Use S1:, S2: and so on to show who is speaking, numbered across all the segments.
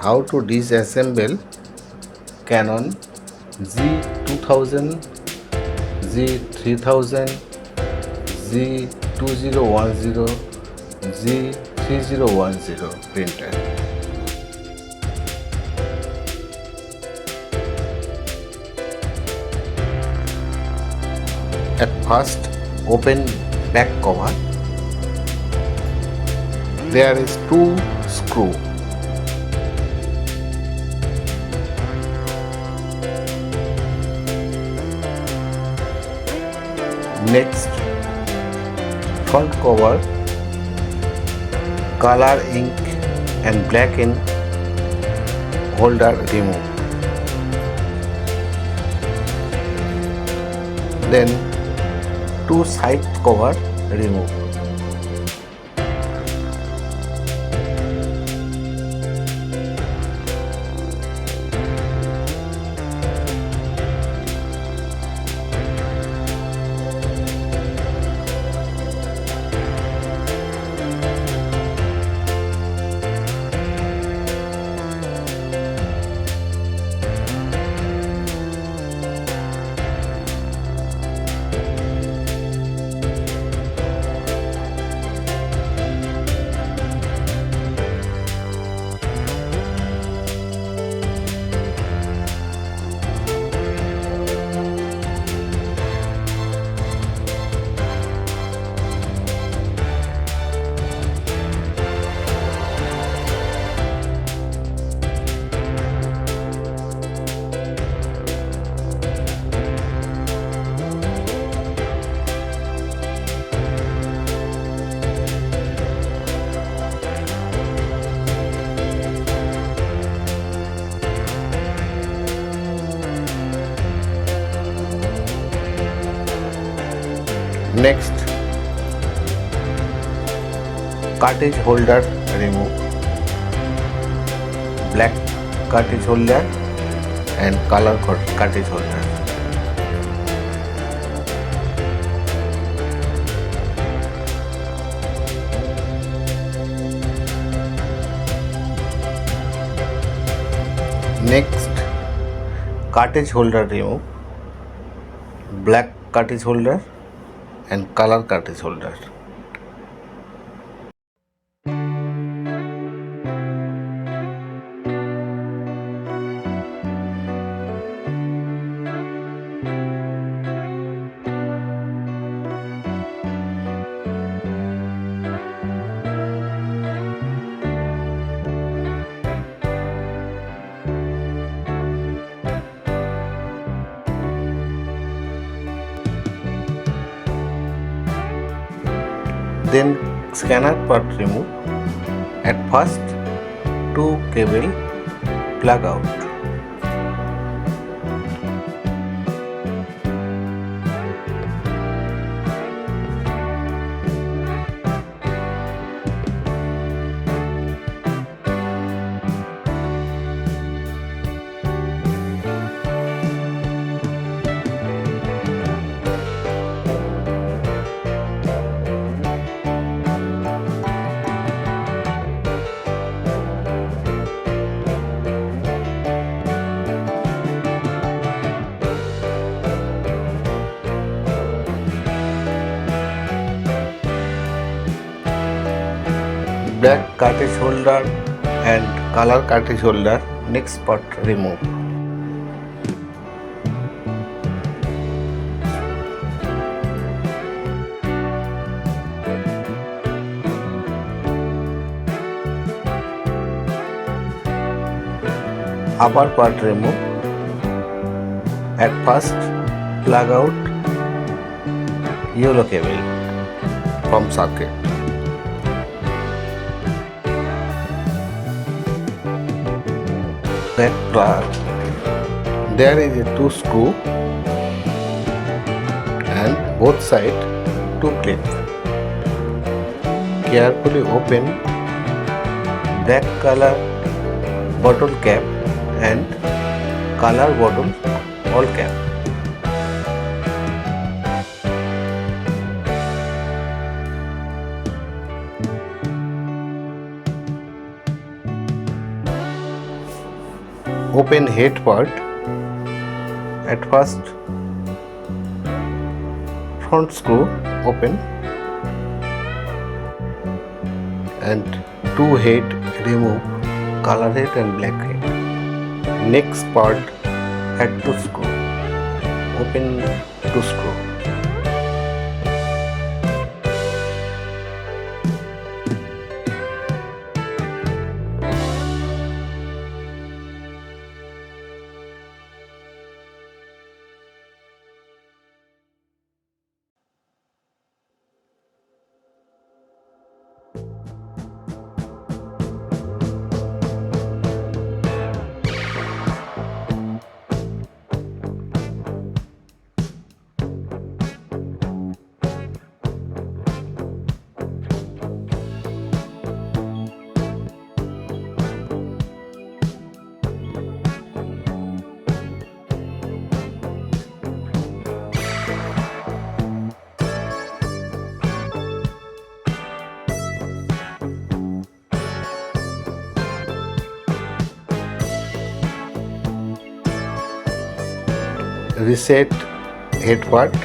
S1: how to disassemble Canon G2000, G3000, G2010, G3010 printer. At first, open back cover. There is two screw. Next, front cover, color ink and black ink holder remove. Then two side cover remove. Next, cartridge holder remove, black cartridge holder and color cartridge holder. Next, cartridge holder remove, black cartridge holder and color cartridge holder. Then scanner part remove. At first, two cable plug out. Black cartridge holder and color cartridge holder, next part remove. Upper part remove. At first, plug out yellow cable from socket. Back plug. There is a two screw and both sides two clips. Carefully open black color bottle cap and color bottle all cap. open head part. At first, front screw open and two head remove, color head and black head. Next part, head to screw, open to screw. Reset head part.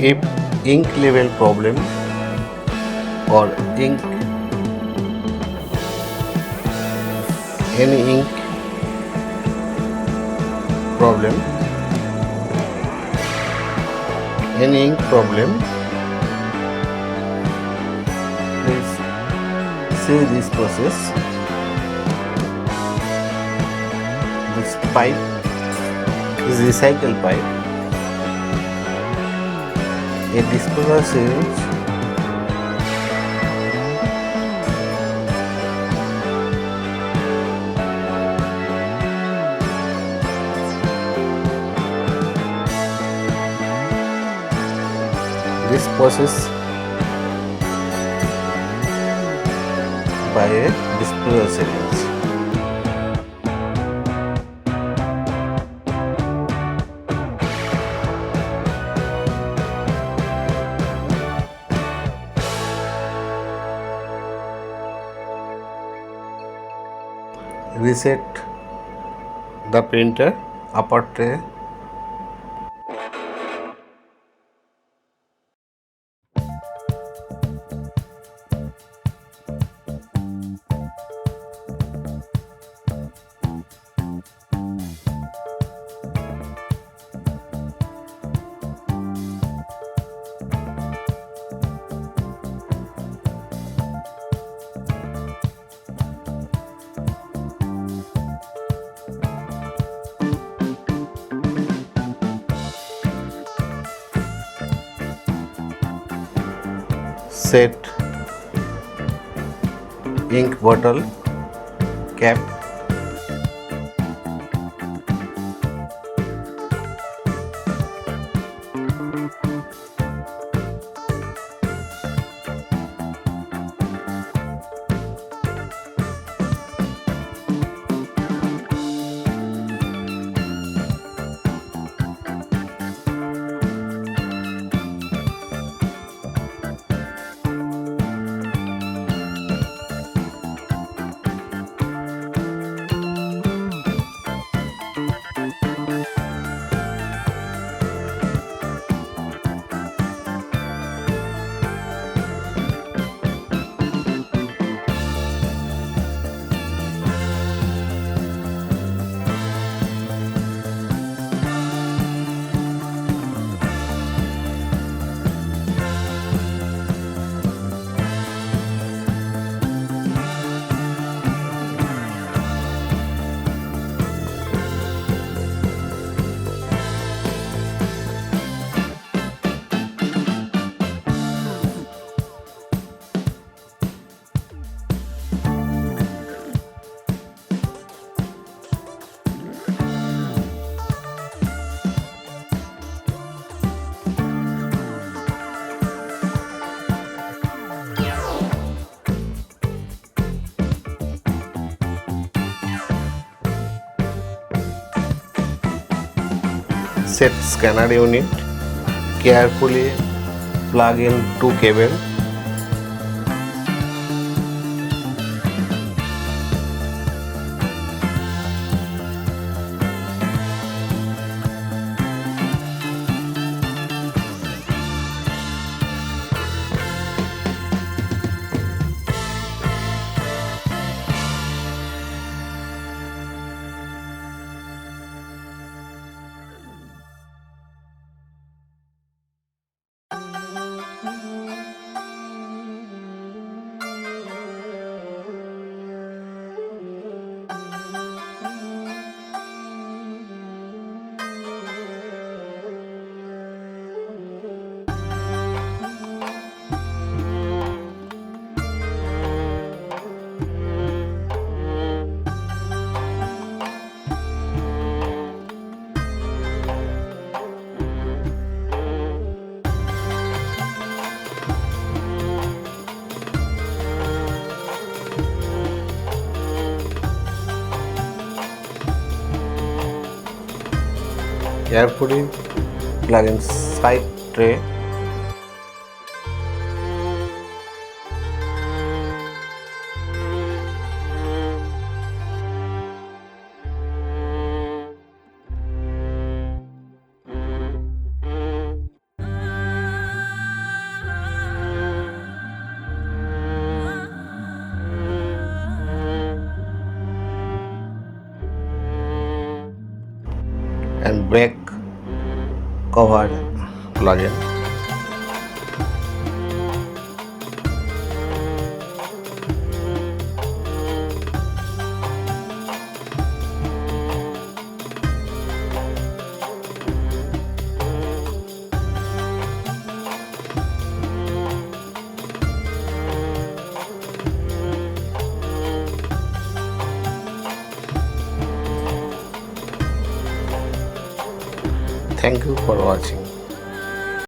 S1: If ink level problem or ink any ink problem please see this process. This pipe is recycle pipe. A disposer syringe, this process by a disposer syringe. Reset the printer upper tray. Set ink bottle cap. Set scanner unit. Carefully plug in two cables. Carefully plug in side tray. And brake cover plug in. Thank you for watching.